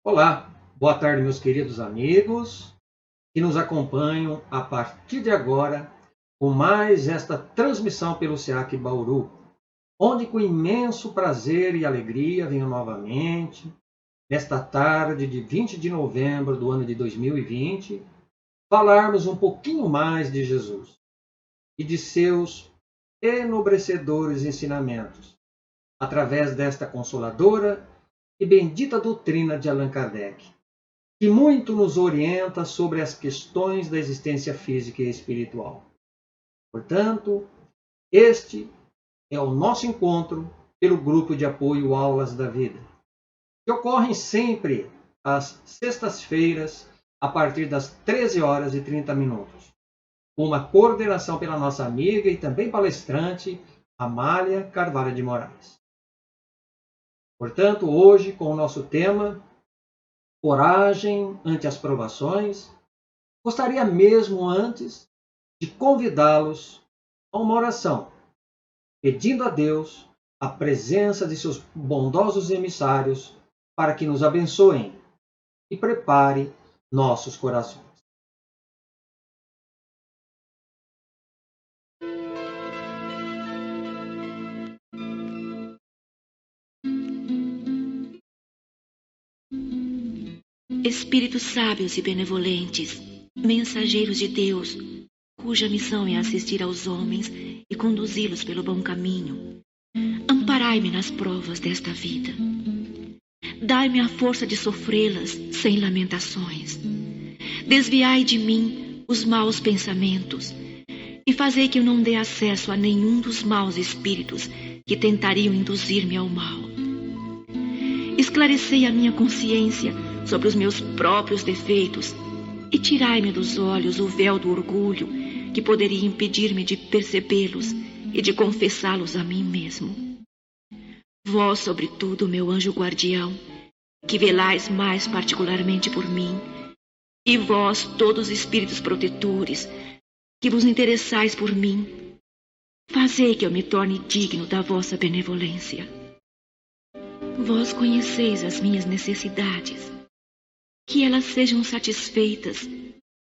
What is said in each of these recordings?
Olá, boa tarde, meus queridos amigos que nos acompanham a partir de agora com mais esta transmissão pelo SEAC Bauru, onde com imenso prazer e alegria venho novamente, nesta tarde de 20 de novembro do ano de 2020, falarmos um pouquinho mais de Jesus e de seus enobrecedores ensinamentos, através desta consoladora e bendita doutrina de Allan Kardec, que muito nos orienta sobre as questões da existência física e espiritual. Portanto, este é o nosso encontro pelo grupo de apoio Aulas da Vida, que ocorrem sempre às sextas-feiras, a partir das 13 horas e 30 minutos, com uma coordenação pela nossa amiga e também palestrante, Amália Carvalho de Moraes. Portanto, hoje, com o nosso tema Coragem ante as provações, gostaria mesmo antes de convidá-los a uma oração, pedindo a Deus a presença de seus bondosos emissários para que nos abençoem e prepare nossos corações. Espíritos sábios e benevolentes, mensageiros de Deus, cuja missão é assistir aos homens e conduzi-los pelo bom caminho, amparai-me nas provas desta vida. Dai-me a força de sofrê-las sem lamentações. Desviai de mim os maus pensamentos e fazei que eu não dê acesso a nenhum dos maus espíritos que tentariam induzir-me ao mal. Esclarecei a minha consciência sobre os meus próprios defeitos e tirai-me dos olhos o véu do orgulho que poderia impedir-me de percebê-los e de confessá-los a mim mesmo. Vós, sobretudo, meu anjo guardião, que velais mais particularmente por mim, e vós, todos os espíritos protetores, que vos interessais por mim, fazei que eu me torne digno da vossa benevolência. Vós conheceis as minhas necessidades, que elas sejam satisfeitas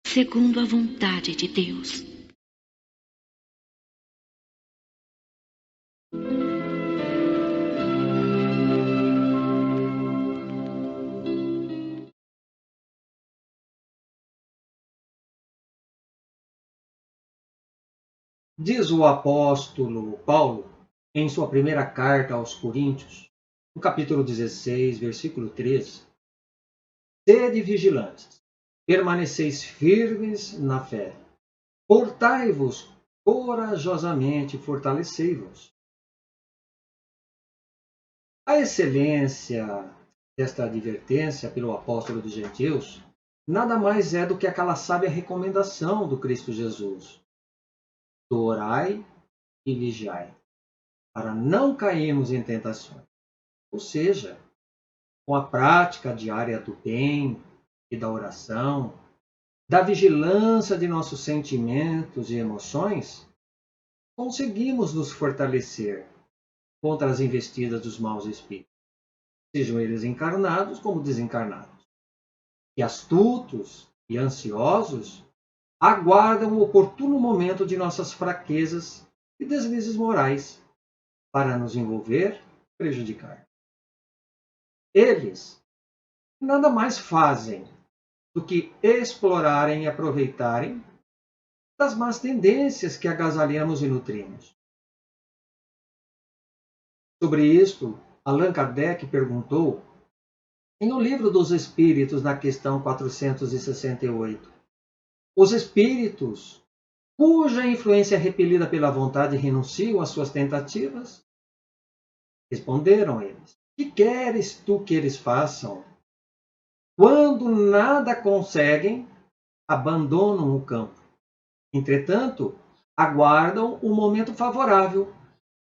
segundo a vontade de Deus. Diz o apóstolo Paulo, em sua primeira carta aos Coríntios, no capítulo 16, versículo 13, sede vigilantes, permaneceis firmes na fé, portai-vos corajosamente, fortalecei-vos. A excelência desta advertência pelo apóstolo dos gentios nada mais é do que aquela sábia recomendação do Cristo Jesus: orai e vigiai, para não cairmos em tentações. Ou seja, com a prática diária do bem e da oração, da vigilância de nossos sentimentos e emoções, conseguimos nos fortalecer contra as investidas dos maus espíritos, sejam eles encarnados como desencarnados. E astutos e ansiosos aguardam o oportuno momento de nossas fraquezas e deslizes morais para nos envolver e prejudicar. Eles nada mais fazem do que explorarem e aproveitarem das más tendências que agasalhamos e nutrimos. Sobre isto, Allan Kardec perguntou em O Livro dos Espíritos, na questão 468, os espíritos, cuja influência é repelida pela vontade, renunciam às suas tentativas? Responderam eles: que queres tu que eles façam? Quando nada conseguem, abandonam o campo. Entretanto, aguardam um momento favorável,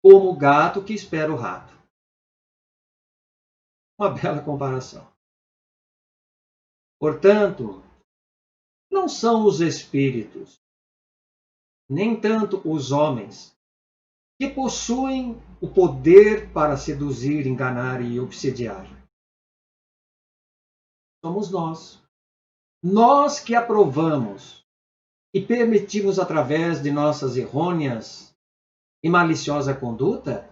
como o gato que espera o rato. Uma bela comparação. Portanto, não são os espíritos, nem tanto os homens, que possuem o poder para seduzir, enganar e obsidiar. somos nós. Nós que aprovamos e permitimos, através de nossas errôneas e maliciosa conduta,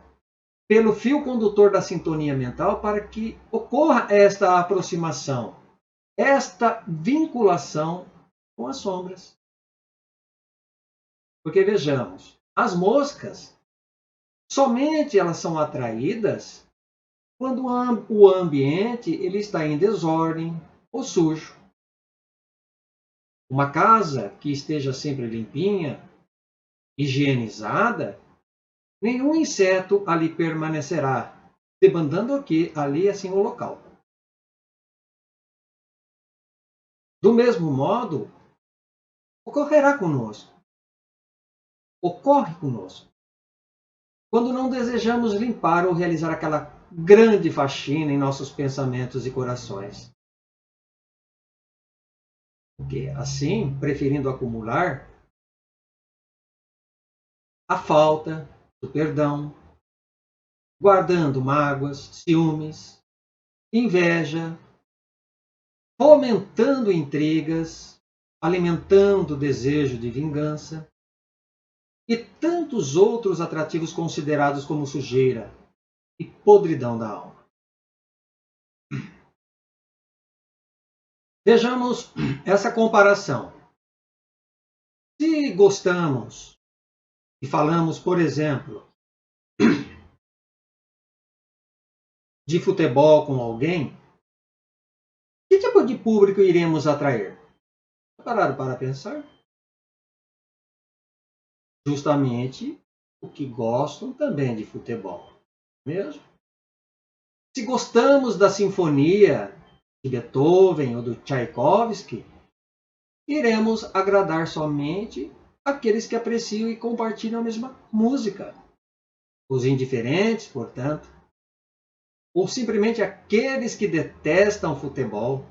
pelo fio condutor da sintonia mental, para que ocorra esta aproximação, esta vinculação com as sombras. Porque vejamos, as moscas, somente elas são atraídas quando o ambiente ele está em desordem ou sujo. Uma casa que esteja sempre limpinha, higienizada, nenhum inseto ali permanecerá, demandando aqui ali assim o local. Do mesmo modo, ocorre conosco, quando não desejamos limpar ou realizar aquela grande faxina em nossos pensamentos e corações. Porque assim, preferindo acumular a falta do perdão, guardando mágoas, ciúmes, inveja, fomentando intrigas, alimentando o desejo de vingança e tantos outros atrativos considerados como sujeira e podridão da alma. Vejamos essa comparação. Se gostamos e falamos, por exemplo, de futebol com alguém, que tipo de público iremos atrair? Pararam para pensar? Justamente o que gostam também de futebol, mesmo? Se gostamos da sinfonia de Beethoven ou do Tchaikovsky, iremos agradar somente aqueles que apreciam e compartilham a mesma música. Os indiferentes, portanto, ou simplesmente aqueles que detestam futebol,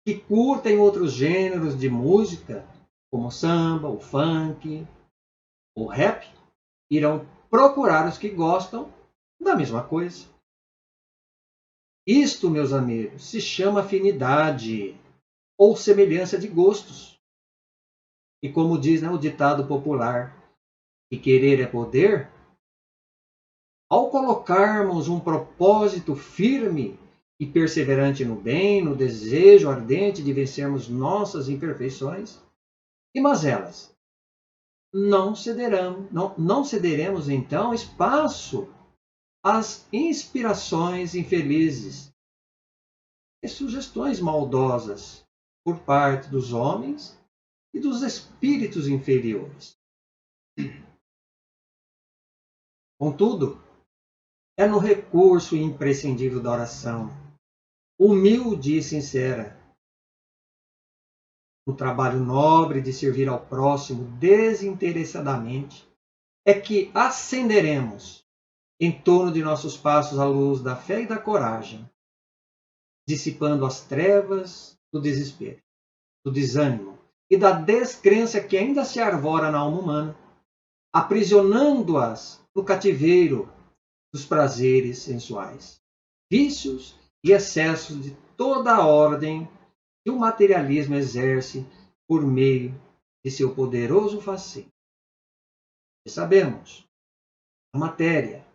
que curtem outros gêneros de música, como samba, o funk, o rap, irão procurar os que gostam da mesma coisa. Isto, meus amigos, se chama afinidade ou semelhança de gostos. E como diz o ditado popular, que querer é poder, ao colocarmos um propósito firme e perseverante no bem, no desejo ardente de vencermos nossas imperfeições e mazelas, não cederemos então espaço às inspirações infelizes e sugestões maldosas por parte dos homens e dos espíritos inferiores. Contudo, é no recurso imprescindível da oração, humilde e sincera, no trabalho nobre de servir ao próximo desinteressadamente, é que acenderemos em torno de nossos passos a luz da fé e da coragem, dissipando as trevas do desespero, do desânimo e da descrença que ainda se arvora na alma humana, aprisionando-as no cativeiro dos prazeres sensuais, vícios e excessos de toda a ordem que o materialismo exerce por meio de seu poderoso fascínio. E sabemos, a matéria,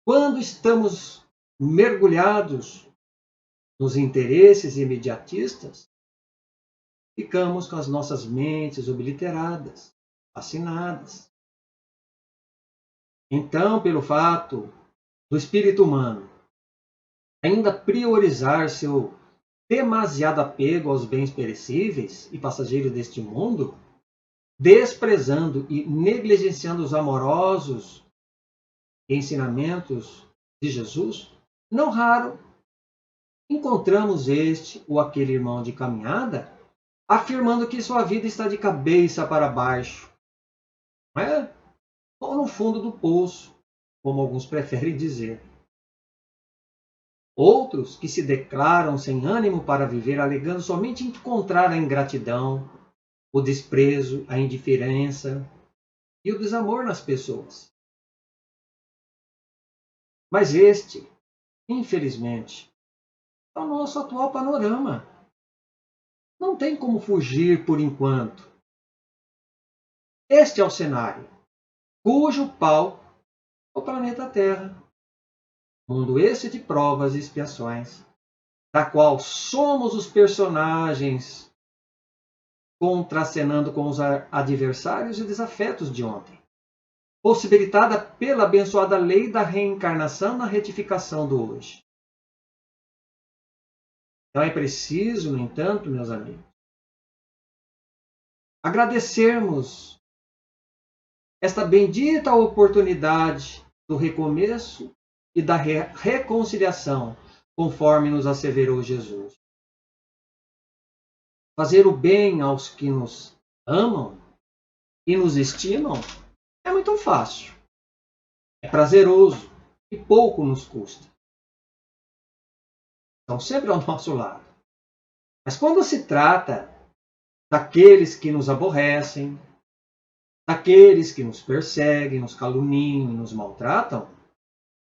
quando estamos mergulhados nos interesses imediatistas, ficamos com as nossas mentes obliteradas, fascinadas. Então, pelo fato do espírito humano ainda priorizar seu demasiado apego aos bens perecíveis e passageiros deste mundo, desprezando e negligenciando os amorosos ensinamentos de Jesus, não raro encontramos este ou aquele irmão de caminhada afirmando que sua vida está de cabeça para baixo, ou no fundo do poço, como alguns preferem dizer. Outros que se declaram sem ânimo para viver, alegando somente encontrar a ingratidão, o desprezo, a indiferença e o desamor nas pessoas. Mas este, infelizmente, é o nosso atual panorama. Não tem como fugir por enquanto. Este é o cenário, cujo pau é o planeta Terra. Mundo esse de provas e expiações, da qual somos os personagens contracenando com os adversários e desafetos de ontem, possibilitada pela abençoada lei da reencarnação na retificação do hoje. Então é preciso, no entanto, meus amigos, agradecermos esta bendita oportunidade do recomeço e da reconciliação, conforme nos asseverou Jesus. Fazer o bem aos que nos amam e nos estimam é muito fácil, é prazeroso e pouco nos custa. Estão sempre ao nosso lado. Mas quando se trata daqueles que nos aborrecem, daqueles que nos perseguem, nos caluniam e nos maltratam,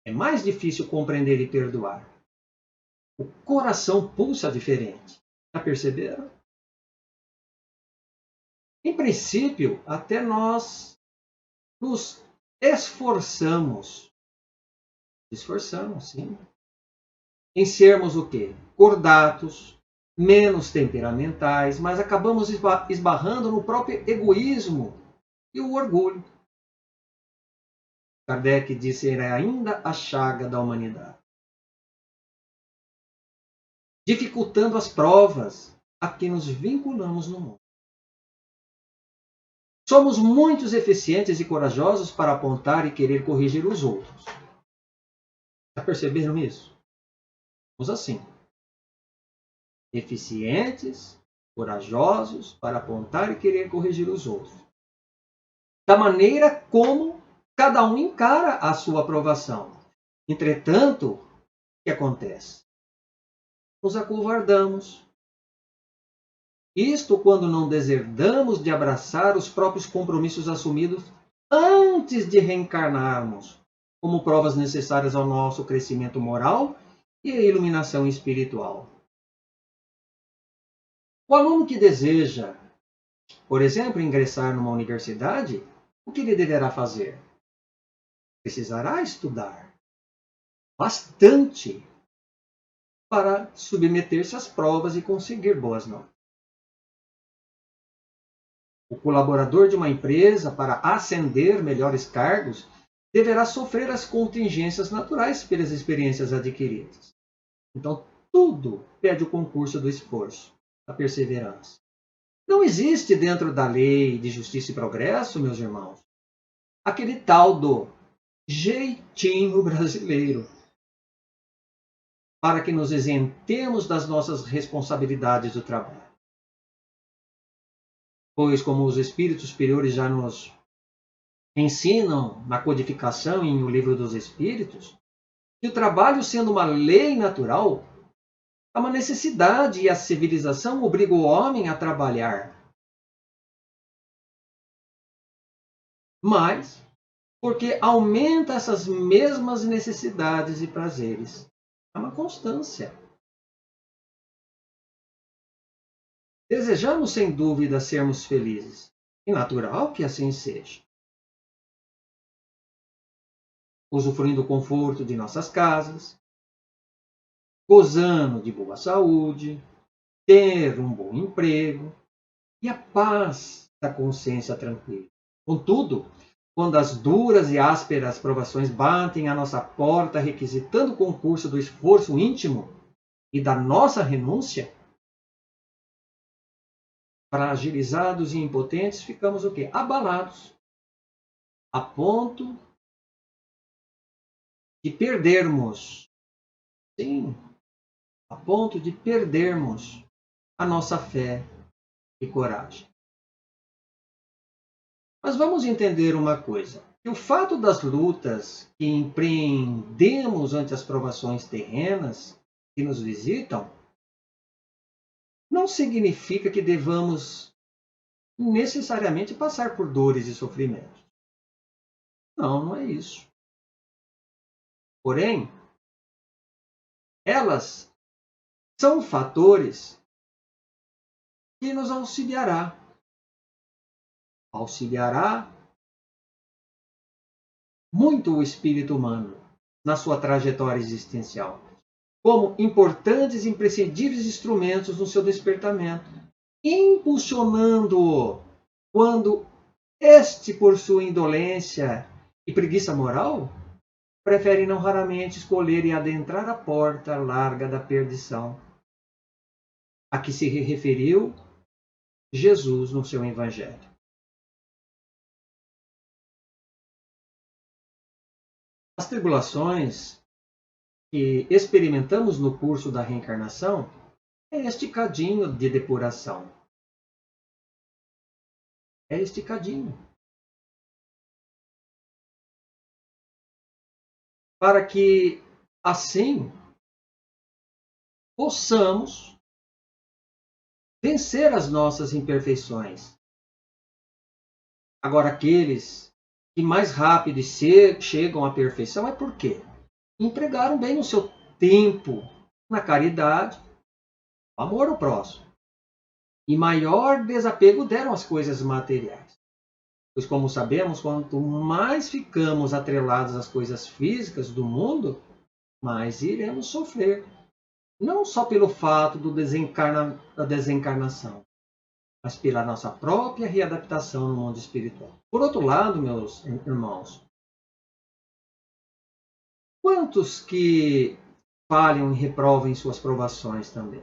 é mais difícil compreender e perdoar. O coração pulsa diferente. Já perceberam? Em princípio, até nós nos esforçamos, sim, em sermos o quê? Cordatos, menos temperamentais, mas acabamos esbarrando no próprio egoísmo e o orgulho. Kardec disse era ainda a chaga da humanidade, dificultando as provas a que nos vinculamos no mundo. Somos muito eficientes e corajosos para apontar e querer corrigir os outros. Já perceberam isso? Somos assim. Eficientes, corajosos para apontar e querer corrigir os outros. Da maneira como cada um encara a sua aprovação. Entretanto, o que acontece? Nos acovardamos. Isto quando não deserdamos de abraçar os próprios compromissos assumidos antes de reencarnarmos, como provas necessárias ao nosso crescimento moral e à iluminação espiritual. O aluno que deseja, por exemplo, ingressar numa universidade, o que ele deverá fazer? Precisará estudar bastante para submeter-se às provas e conseguir boas notas. O colaborador de uma empresa, para ascender melhores cargos, deverá sofrer as contingências naturais pelas experiências adquiridas. Então, tudo pede o concurso do esforço, da perseverança. Não existe dentro da lei de justiça e progresso, meus irmãos, aquele tal do jeitinho brasileiro, para que nos isentemos das nossas responsabilidades do trabalho. Pois, como os espíritos superiores já nos ensinam na codificação em O Livro dos Espíritos, que o trabalho, sendo uma lei natural, é uma necessidade e a civilização obriga o homem a trabalhar. Mas, porque aumenta essas mesmas necessidades e prazeres, é uma constância. Desejamos, sem dúvida, sermos felizes. É natural que assim seja. Usufruindo do conforto de nossas casas, gozando de boa saúde, ter um bom emprego e a paz da consciência tranquila. Contudo, quando as duras e ásperas provações batem à nossa porta, requisitando o concurso do esforço íntimo e da nossa renúncia, fragilizados e impotentes, ficamos o quê? Abalados, a ponto de perdermos, sim, a ponto de perdermos a nossa fé e coragem. Mas vamos entender uma coisa, que o fato das lutas que empreendemos ante as provações terrenas que nos visitam, não significa que devamos necessariamente passar por dores e sofrimentos. Não, não é isso. Porém, elas são fatores que nos auxiliará. Auxiliará muito o espírito humano na sua trajetória existencial, como importantes e imprescindíveis instrumentos no seu despertamento, impulsionando-o quando este, por sua indolência e preguiça moral, prefere não raramente escolher e adentrar a porta larga da perdição, a que se referiu Jesus no seu Evangelho. As tribulações que experimentamos no curso da reencarnação é este cadinho de depuração. É este cadinho. Para que, assim, possamos vencer as nossas imperfeições. Agora, aqueles que mais rápido chegam à perfeição é por quê? Empregaram bem o seu tempo na caridade, amor ao próximo, e maior desapego deram às coisas materiais. Pois, como sabemos, quanto mais ficamos atrelados às coisas físicas do mundo, mais iremos sofrer. Não só pelo fato da desencarnação, mas pela nossa própria readaptação no mundo espiritual. Por outro lado, meus irmãos, quantos que falham e reprovem suas provações também?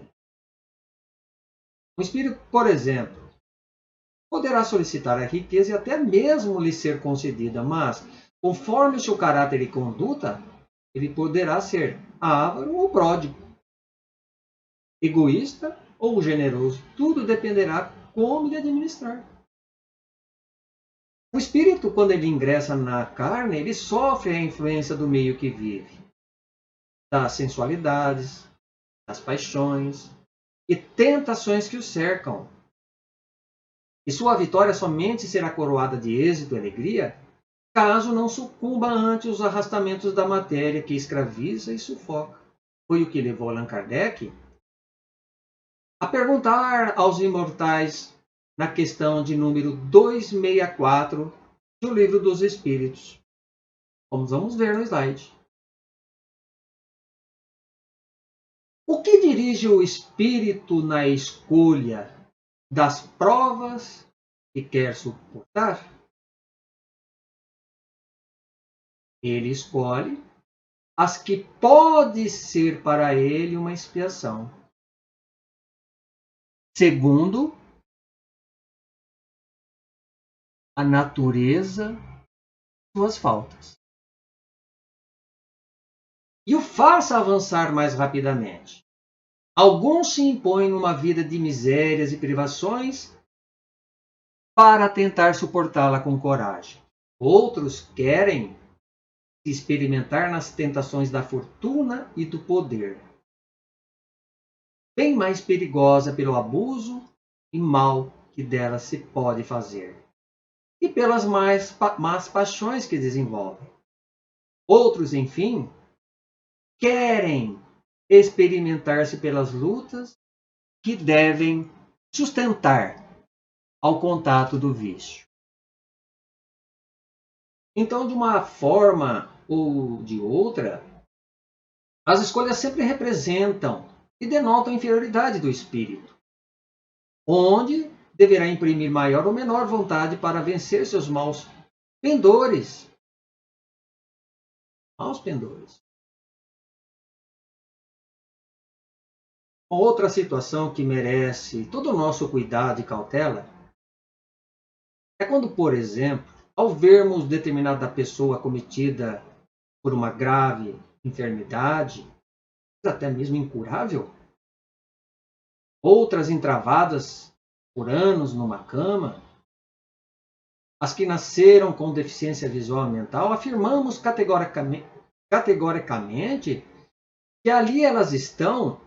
Um espírito, por exemplo, poderá solicitar a riqueza e até mesmo lhe ser concedida, mas, conforme o seu caráter e conduta, ele poderá ser avaro ou pródigo, egoísta ou generoso. Tudo dependerá como ele administrar. O espírito, quando ele ingressa na carne, ele sofre a influência do meio que vive, das sensualidades, das paixões e tentações que o cercam. E sua vitória somente será coroada de êxito e alegria caso não sucumba ante os arrastamentos da matéria que escraviza e sufoca. Foi o que levou Allan Kardec a perguntar aos imortais na questão de número 264 do Livro dos Espíritos. Como vamos ver no slide. O que dirige o espírito na escolha das provas que quer suportar? Ele escolhe as que pode ser para ele uma expiação, segundo a natureza de suas faltas, e o faça avançar mais rapidamente. Alguns se impõem numa vida de misérias e privações para tentar suportá-la com coragem. Outros querem se experimentar nas tentações da fortuna e do poder, bem mais perigosa pelo abuso e mal que dela se pode fazer, e pelas más paixões que desenvolvem. Outros, enfim, querem experimentar-se pelas lutas que devem sustentar ao contato do vício. Então, de uma forma ou de outra, as escolhas sempre representam e denotam a inferioridade do espírito, onde deverá imprimir maior ou menor vontade para vencer seus maus pendores. Maus pendores. Outra situação que merece todo o nosso cuidado e cautela é quando, por exemplo, ao vermos determinada pessoa cometida por uma grave enfermidade, até mesmo incurável, outras entravadas por anos numa cama, as que nasceram com deficiência visual e mental, afirmamos categoricamente que ali elas estão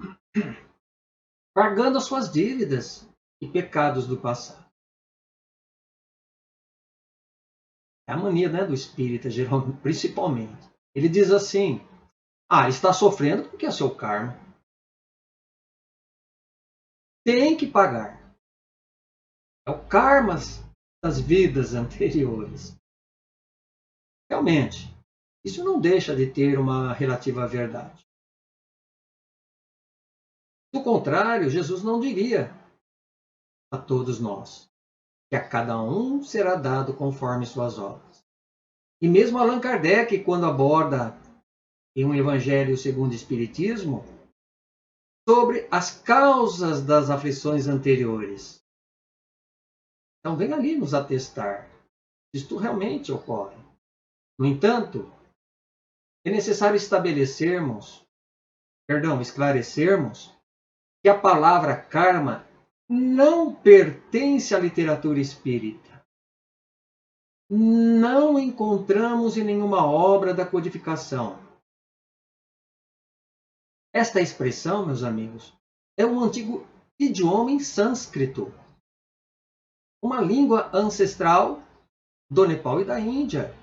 pagando as suas dívidas e pecados do passado. É a mania, do espírita, geralmente, principalmente. Ele diz assim: está sofrendo porque é seu karma. Tem que pagar. É o karma das vidas anteriores. Realmente, isso não deixa de ter uma relativa verdade. Do contrário, Jesus não diria a todos nós que a cada um será dado conforme suas obras. E mesmo Allan Kardec, quando aborda em um Evangelho segundo o Espiritismo, sobre as causas das aflições anteriores. Então, vem ali nos atestar se isto realmente ocorre. No entanto, é necessário esclarecermos que a palavra karma não pertence à literatura espírita. Não encontramos em nenhuma obra da codificação. Esta expressão, meus amigos, é um antigo idioma em sânscrito, uma língua ancestral do Nepal e da Índia.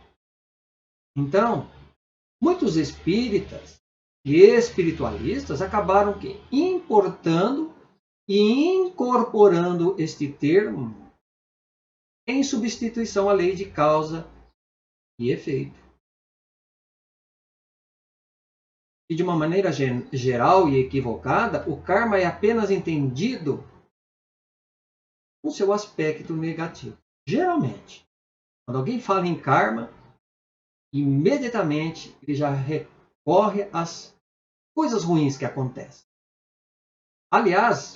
Então, muitos espíritas e espiritualistas acabaram importando e incorporando este termo em substituição à lei de causa e efeito. E de uma maneira geral e equivocada, o karma é apenas entendido no seu aspecto negativo. Geralmente, quando alguém fala em karma, imediatamente ele já recorre às coisas ruins que acontecem. Aliás,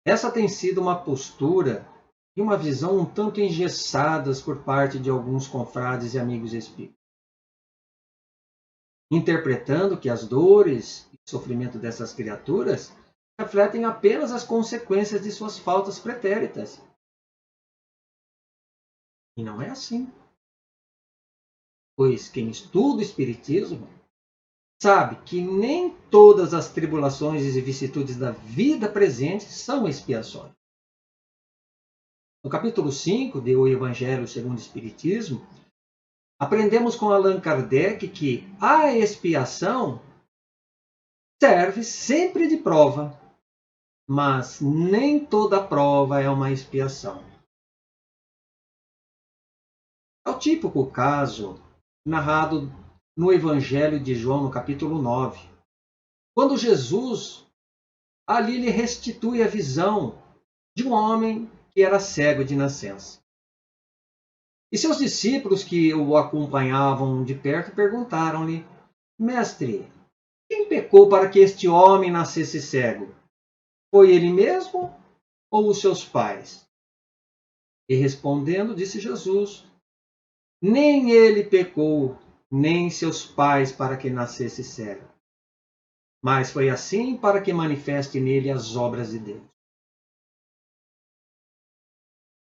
essa tem sido uma postura e uma visão um tanto engessadas por parte de alguns confrades e amigos espíritas, interpretando que as dores e sofrimento dessas criaturas refletem apenas as consequências de suas faltas pretéritas. E não é assim. Pois quem estuda o Espiritismo sabe que nem todas as tribulações e vicissitudes da vida presente são expiações. No capítulo 5 de O Evangelho segundo o Espiritismo, aprendemos com Allan Kardec que a expiação serve sempre de prova, mas nem toda prova é uma expiação. É o típico caso narrado no Evangelho de João, no capítulo 9, quando Jesus ali lhe restitui a visão de um homem que era cego de nascença. E seus discípulos que o acompanhavam de perto perguntaram-lhe: Mestre, quem pecou para que este homem nascesse cego? Foi ele mesmo ou os seus pais? E respondendo, disse Jesus: Nem ele pecou, nem seus pais para que nascesse cego. Mas foi assim para que manifeste nele as obras de Deus.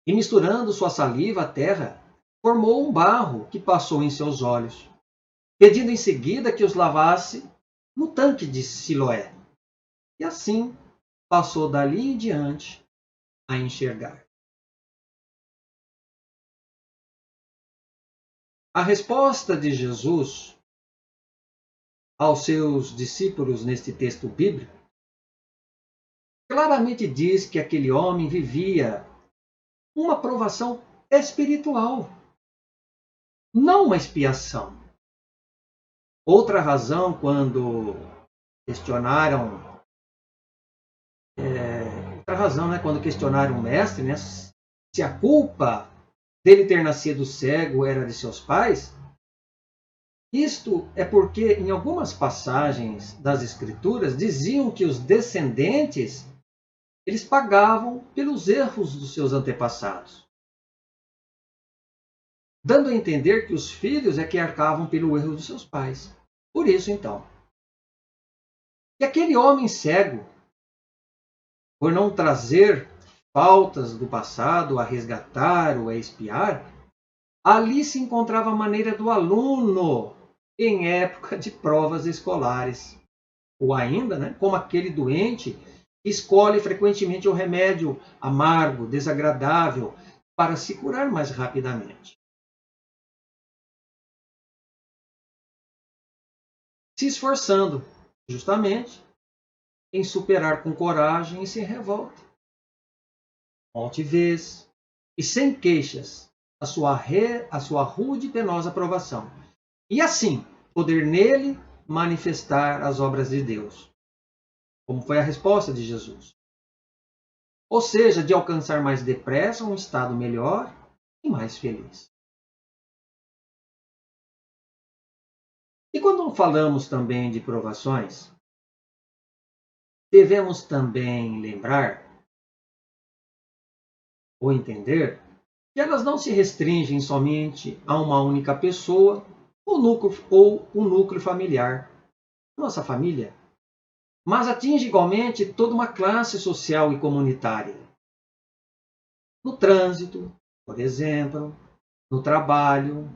E misturando sua saliva à terra, formou um barro que passou em seus olhos, pedindo em seguida que os lavasse no tanque de Siloé. E assim passou dali em diante a enxergar. A resposta de Jesus aos seus discípulos neste texto bíblico claramente diz que aquele homem vivia uma provação espiritual, não uma expiação. Outra razão, quando questionaram quando questionaram o mestre, se a culpa dele ter nascido cego era de seus pais, isto é porque em algumas passagens das Escrituras diziam que os descendentes eles pagavam pelos erros dos seus antepassados, dando a entender que os filhos é que arcavam pelo erro dos seus pais. Por isso, então, que aquele homem cego, por não trazer faltas do passado a resgatar ou a expiar, ali se encontrava a maneira do aluno em época de provas escolares. Ou ainda, como aquele doente que escolhe frequentemente o remédio amargo, desagradável, para se curar mais rapidamente. Se esforçando, justamente, em superar com coragem e sem revolta. com altivez e sem queixas a sua rude e penosa provação, e assim poder nele manifestar as obras de Deus, como foi a resposta de Jesus. Ou seja, de alcançar mais depressa um estado melhor e mais feliz. E quando falamos também de provações, devemos também lembrar ou entender que elas não se restringem somente a uma única pessoa ou um núcleo familiar, nossa família, mas atinge igualmente toda uma classe social e comunitária. No trânsito, por exemplo, no trabalho,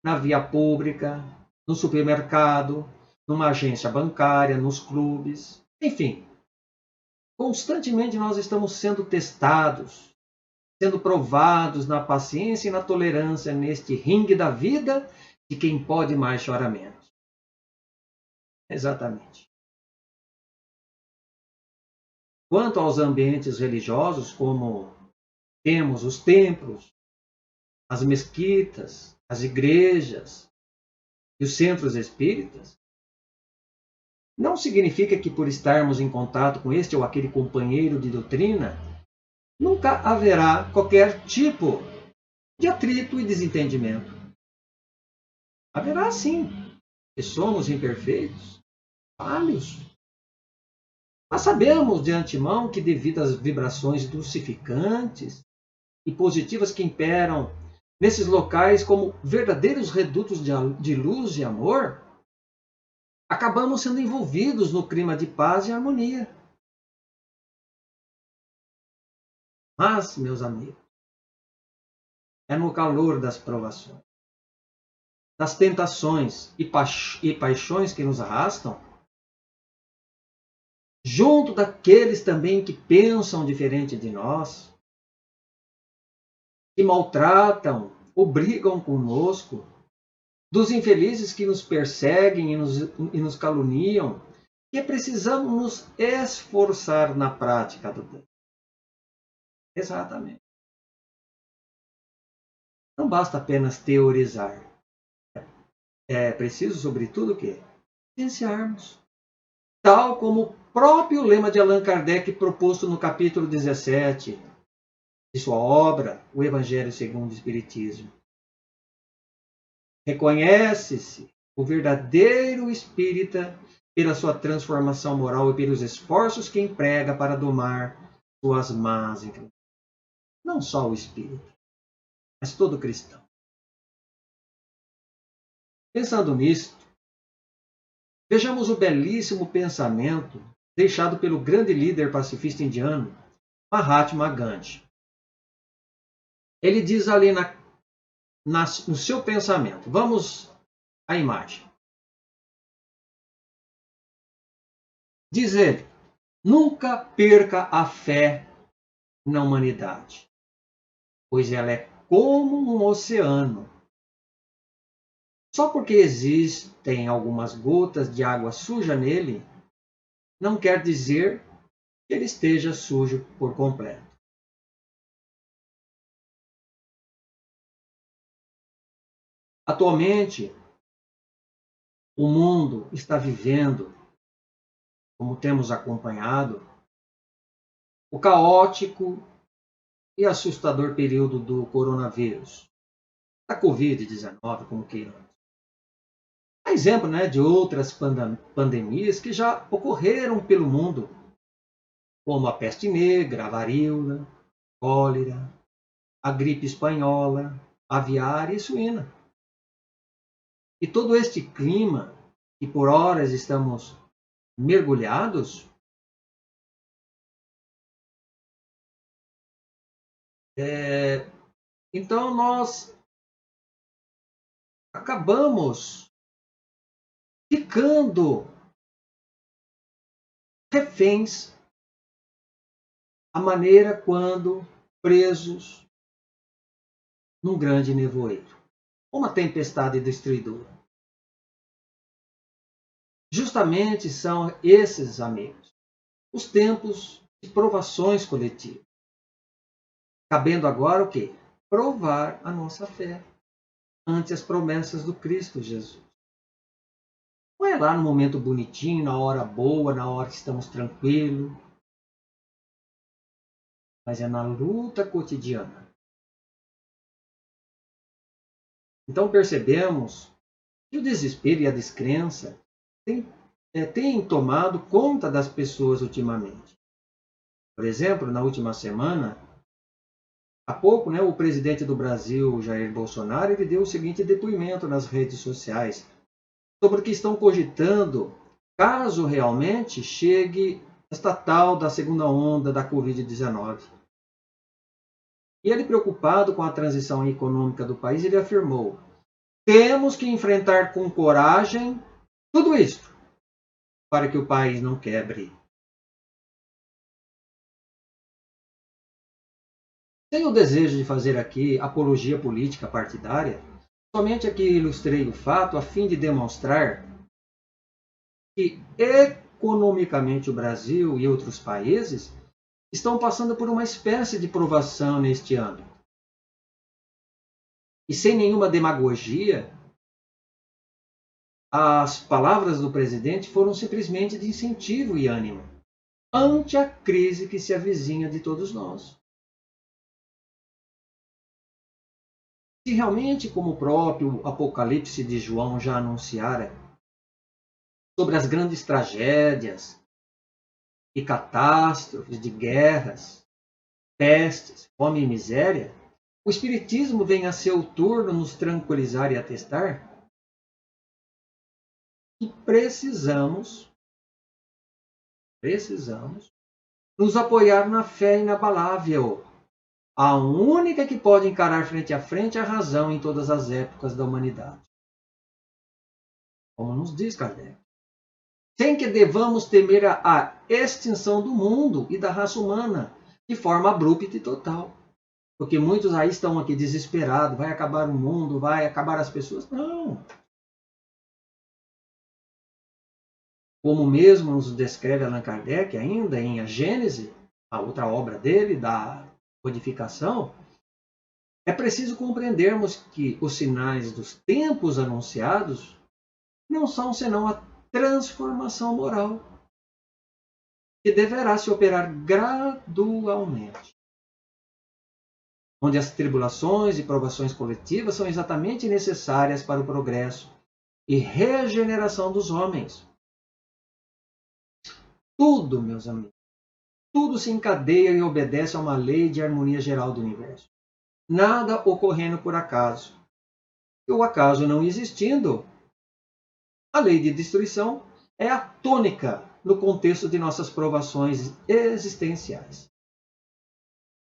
na via pública, no supermercado, numa agência bancária, nos clubes, enfim. Constantemente nós estamos sendo testados, sendo provados na paciência e na tolerância neste ringue da vida de quem pode mais chora menos. Exatamente. Quanto aos ambientes religiosos, como temos os templos, as mesquitas, as igrejas e os centros espíritas, não significa que por estarmos em contato com este ou aquele companheiro de doutrina, nunca haverá qualquer tipo de atrito e desentendimento. Haverá sim, que somos imperfeitos, falhos. Mas sabemos de antemão que devido às vibrações dulcificantes e positivas que imperam nesses locais como verdadeiros redutos de luz e amor, acabamos sendo envolvidos no clima de paz e harmonia. Mas, meus amigos, é no calor das provações, das tentações e paixões que nos arrastam, junto daqueles também que pensam diferente de nós, que maltratam ou brigam conosco, dos infelizes que nos perseguem e nos caluniam, que precisamos nos esforçar na prática do bem. Exatamente. Não basta apenas teorizar. É preciso, sobretudo, o quê? Vivenciarmos. Tal como o próprio lema de Allan Kardec proposto no capítulo 17 de sua obra, O Evangelho segundo o Espiritismo. Reconhece-se o verdadeiro espírita pela sua transformação moral e pelos esforços que emprega para domar suas más inclinações. Não só o espírita, mas todo cristão. Pensando nisto, vejamos o belíssimo pensamento deixado pelo grande líder pacifista indiano, Mahatma Gandhi. Ele diz ali no seu pensamento, vamos à imagem. Diz ele, nunca perca a fé na humanidade, pois ela é como um oceano. Só porque existem algumas gotas de água suja nele, não quer dizer que ele esteja sujo por completo. Atualmente, o mundo está vivendo, como temos acompanhado, o caótico e assustador período do coronavírus, da Covid-19, como queiram. Há exemplo de outras pandemias que já ocorreram pelo mundo, como a peste negra, a varíola, a cólera, a gripe espanhola, aviária e suína. E todo este clima, que por horas estamos mergulhados, então nós acabamos ficando reféns à maneira quando presos num grande nevoeiro, uma tempestade destruidora. Justamente são esses, amigos, os tempos de provações coletivas. cabendo agora o quê? Provar a nossa fé ante as promessas do Cristo Jesus. Não é lá no momento bonitinho, na hora boa, na hora que estamos tranquilos, mas é na luta cotidiana. Então percebemos que o desespero e a descrença têm tomado conta das pessoas ultimamente. Por exemplo, na última semana, há pouco, o presidente do Brasil, Jair Bolsonaro, ele deu o seguinte depoimento nas redes sociais sobre o que estão cogitando caso realmente chegue esta tal da segunda onda da Covid-19. E ele, preocupado com a transição econômica do país, ele afirmou: temos que enfrentar com coragem tudo isso para que o país não quebre. Sem o desejo de fazer aqui apologia política partidária, somente aqui ilustrei o fato a fim de demonstrar que economicamente o Brasil e outros países estão passando por uma espécie de provação neste âmbito. E sem nenhuma demagogia, as palavras do presidente foram simplesmente de incentivo e ânimo ante a crise que se avizinha de todos nós. Se realmente, como o próprio Apocalipse de João já anunciara, sobre as grandes tragédias e catástrofes de guerras, pestes, fome e miséria, o Espiritismo vem a seu turno nos tranquilizar e atestar que precisamos nos apoiar na fé inabalável, a única que pode encarar frente a frente a razão em todas as épocas da humanidade. Como nos diz Kardec, sem que devamos temer a extinção do mundo e da raça humana de forma abrupta e total. Porque muitos aí estão aqui desesperados, vai acabar o mundo, vai acabar as pessoas. Não. Como mesmo nos descreve Allan Kardec ainda em A Gênese, a outra obra dele, da codificação, é preciso compreendermos que os sinais dos tempos anunciados não são senão a transformação moral, que deverá se operar gradualmente, onde as tribulações e provações coletivas são exatamente necessárias para o progresso e regeneração dos homens. Tudo, meus amigos, tudo se encadeia e obedece a uma lei de harmonia geral do universo. Nada ocorrendo por acaso. E o acaso não existindo, a lei de destruição é a tônica no contexto de nossas provações existenciais.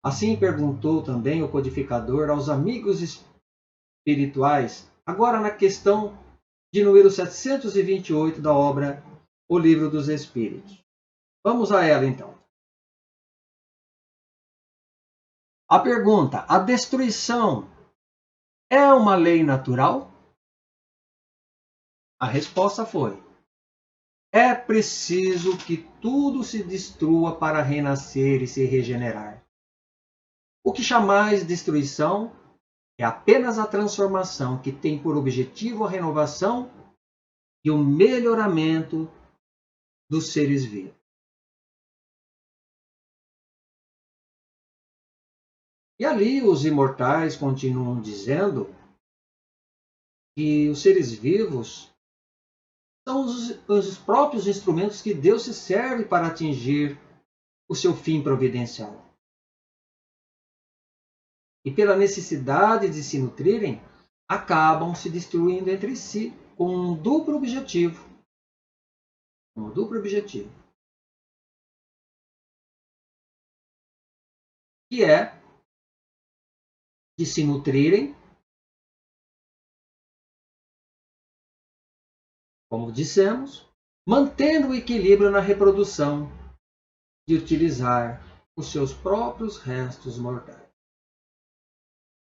Assim perguntou também o codificador aos amigos espirituais, agora na questão de número 728 da obra O Livro dos Espíritos. Vamos a ela então. A pergunta: a destruição é uma lei natural? A resposta foi: é preciso que tudo se destrua para renascer e se regenerar. O que chamais destruição é apenas a transformação que tem por objetivo a renovação e o melhoramento dos seres vivos. E ali os imortais continuam dizendo que os seres vivos são os próprios instrumentos que Deus se serve para atingir o seu fim providencial. E pela necessidade de se nutrirem, acabam se destruindo entre si com um duplo objetivo. Que é de se nutrirem, como dissemos, mantendo o equilíbrio na reprodução, de utilizar os seus próprios restos mortais.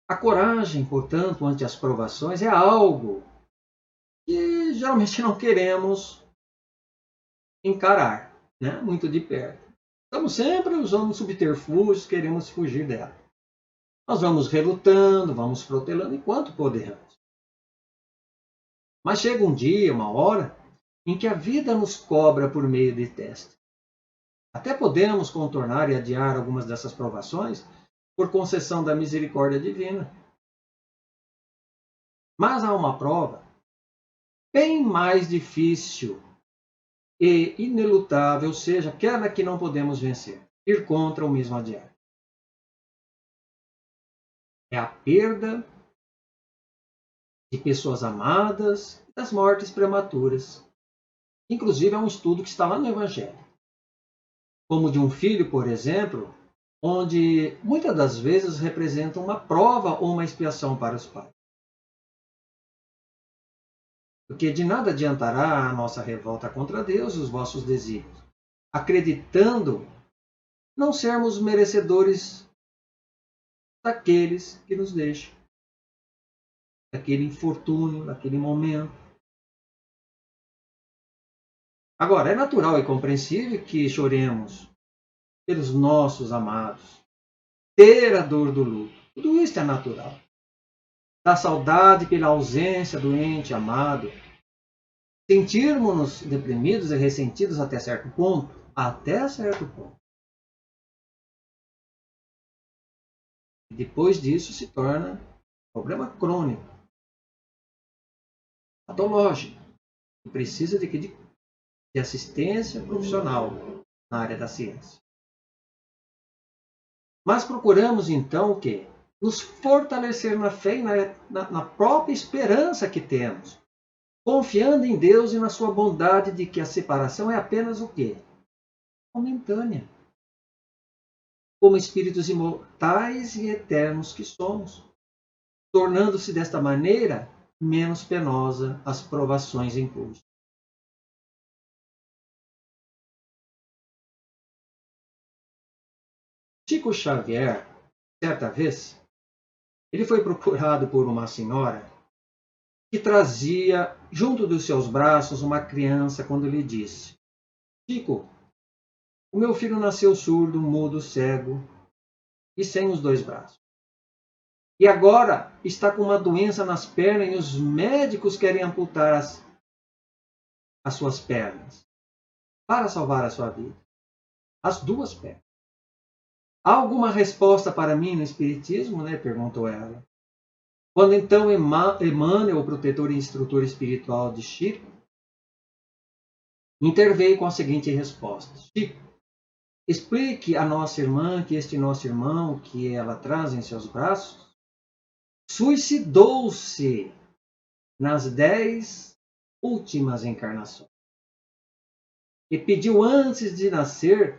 A coragem, portanto, ante as provações é algo que geralmente não queremos encarar, muito de perto. Estamos sempre usando subterfúgios, queremos fugir dela. Nós vamos relutando, vamos protelando enquanto podemos. Mas chega um dia, uma hora, em que a vida nos cobra por meio de teste. Até podemos contornar e adiar algumas dessas provações por concessão da misericórdia divina. Mas há uma prova bem mais difícil e inelutável, ou seja, aquela que não podemos vencer, ir contra o mesmo adiar. É a perda de pessoas amadas e das mortes prematuras. Inclusive, é um estudo que está lá no Evangelho. Como de um filho, por exemplo, onde muitas das vezes representa uma prova ou uma expiação para os pais. Porque de nada adiantará a nossa revolta contra Deus e os vossos desígnios, acreditando não sermos merecedores daqueles que nos deixam, daquele infortúnio, daquele momento. Agora, é natural e compreensível que choremos pelos nossos amados, ter a dor do luto. Tudo isso é natural. Da saudade pela ausência do ente amado, sentirmos-nos deprimidos e ressentidos até certo ponto. Até certo ponto. E depois disso se torna um problema crônico, patológico, que precisa de assistência profissional na área da ciência. Mas procuramos então o quê? Nos fortalecer na fé e na própria esperança que temos, confiando em Deus e na sua bondade de que a separação é apenas o quê? Momentânea. Como espíritos imortais e eternos que somos, tornando-se desta maneira menos penosa as provações em curso. Chico Xavier, certa vez, ele foi procurado por uma senhora que trazia junto dos seus braços uma criança quando lhe disse: Chico, o meu filho nasceu surdo, mudo, cego e sem os 2 braços. E agora está com uma doença nas pernas e os médicos querem amputar as suas pernas para salvar a sua vida. As 2 pernas. Há alguma resposta para mim no Espiritismo? Perguntou ela. Quando então Emmanuel, o protetor e instrutor espiritual de Chico, interveio com a seguinte resposta: Chico, explique a nossa irmã que este nosso irmão que ela traz em seus braços suicidou-se nas 10 últimas encarnações e pediu antes de nascer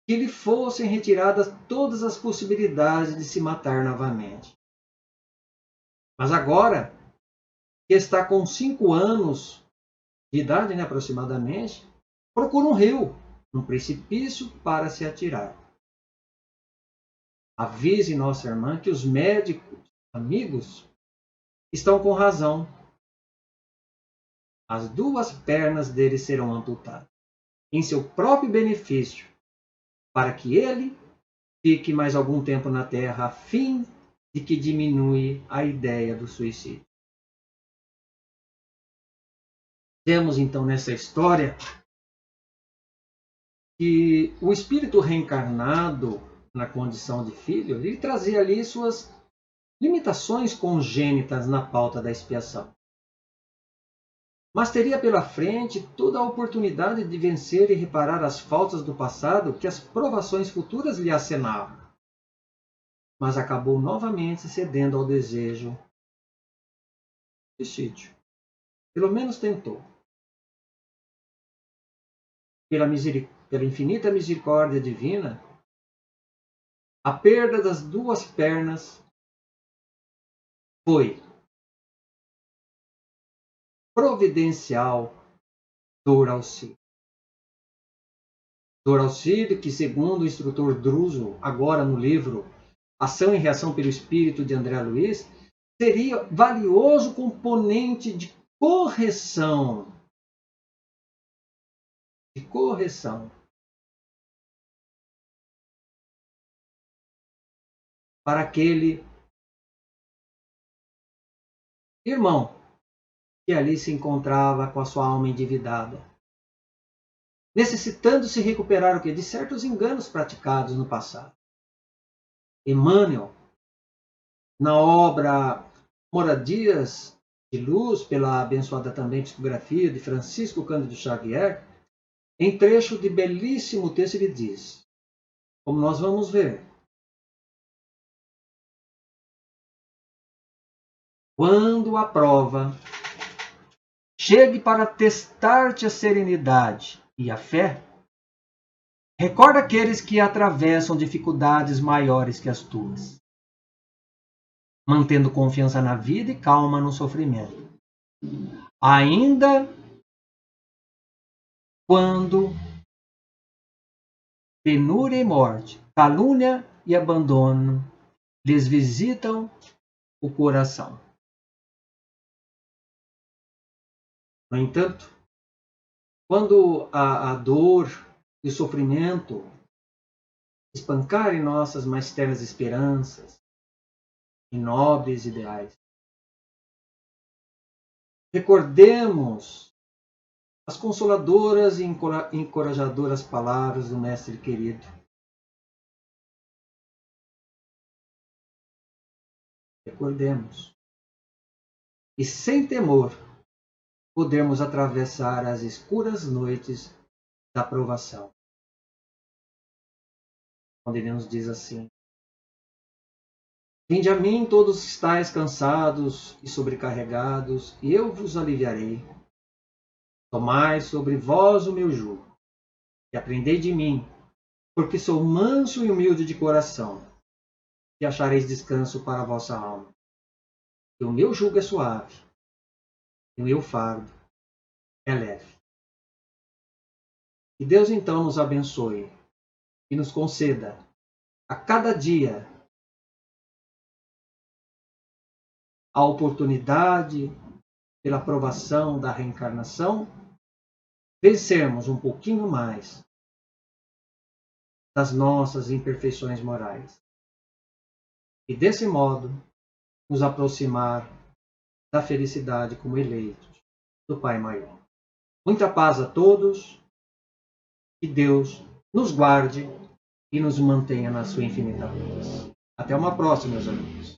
que lhe fossem retiradas todas as possibilidades de se matar novamente. Mas agora, que está com 5 anos de idade, aproximadamente, procura um rio, um precipício para se atirar. Avise nossa irmã que os médicos, amigos, estão com razão. As 2 pernas dele serão amputadas, em seu próprio benefício, para que ele fique mais algum tempo na Terra, a fim de que diminui a ideia do suicídio. Temos então nessa história que o espírito reencarnado na condição de filho, ele trazia ali suas limitações congênitas na pauta da expiação. Mas teria pela frente toda a oportunidade de vencer e reparar as faltas do passado que as provações futuras lhe acenavam. Mas acabou novamente cedendo ao desejo de suicídio. Pelo menos tentou. Pela infinita misericórdia divina, a perda das 2 pernas foi providencial dor auxílio. Dor auxílio que, segundo o instrutor Druso, agora no livro Ação e Reação pelo Espírito de André Luiz, seria valioso componente de correção. para aquele irmão que ali se encontrava com a sua alma endividada, necessitando se recuperar o quê? De certos enganos praticados no passado. Emmanuel, na obra Moradias de Luz, pela abençoada também psicografia de Francisco Cândido Xavier, em trecho de belíssimo texto ele diz, como nós vamos ver, quando a prova chegue para testar-te a serenidade e a fé, recorda aqueles que atravessam dificuldades maiores que as tuas, mantendo confiança na vida e calma no sofrimento. Ainda quando penúria e morte, calúnia e abandono lhes visitam o coração. No entanto, quando a dor e o sofrimento espancarem nossas mais ternas esperanças e nobres ideais, recordemos as consoladoras e encorajadoras palavras do Mestre querido. Recordemos. E sem temor, podermos atravessar as escuras noites da provação. Onde ele nos diz assim: vinde a mim todos que estáis cansados e sobrecarregados, e eu vos aliviarei. Tomai sobre vós o meu jugo, e aprendei de mim, porque sou manso e humilde de coração, e achareis descanso para a vossa alma. E o meu jugo é suave, e o meu fardo é leve. Que Deus então nos abençoe e nos conceda a cada dia a oportunidade, pela provação da reencarnação, vencermos um pouquinho mais das nossas imperfeições morais. E desse modo, nos aproximar da felicidade como eleitos do Pai Maior. Muita paz a todos, que Deus nos guarde e nos mantenha na sua infinita paz. Até uma próxima, meus amigos.